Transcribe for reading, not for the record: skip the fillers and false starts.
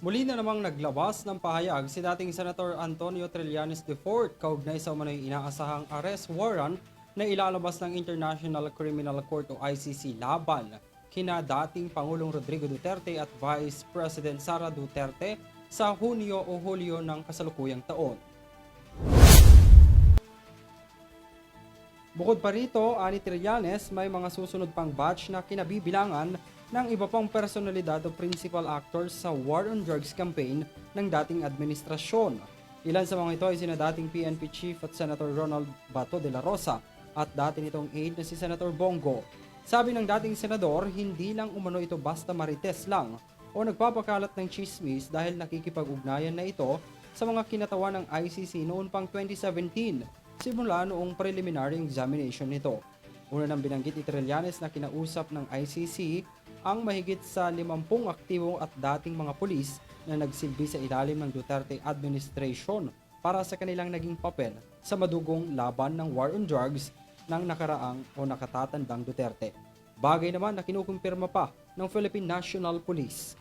Muli na namang naglabas ng pahayag si dating Senator Antonio Trillanes IV kaugnay sa umano'y inaasahang arrest warrant na ilalabas ng International Criminal Court o ICC laban kina dating Pangulong Rodrigo Duterte at Vice President Sara Duterte sa Hunyo o Hulyo ng kasalukuyang taon. Bukod pa rito, ani Trillanes, may mga susunod pang batch na kinabibilangan ng iba pang personalidad o principal actors sa War on Drugs campaign ng dating administrasyon. Ilan sa mga ito ay sina dating PNP Chief at Senator Ronald Bato de la Rosa at dati nitong aide na si Senator Bongo. Sabi ng dating senador, hindi lang umano ito basta marites lang o nagpapakalat ng chismis dahil nakikipag-ugnayan na ito sa mga kinatawan ng ICC noon pang 2017, simula noong preliminary examination nito. Una nang binanggit ni Trillanes na kinausap ng ICC ang mahigit sa 50 aktibo at dating mga pulis na nagsilbi sa ilalim ng Duterte administration para sa kanilang naging papel sa madugong laban ng war on drugs ng nakaraang o nakatatandang Duterte. Bagay naman na kinukumpirma pa ng Philippine National Police.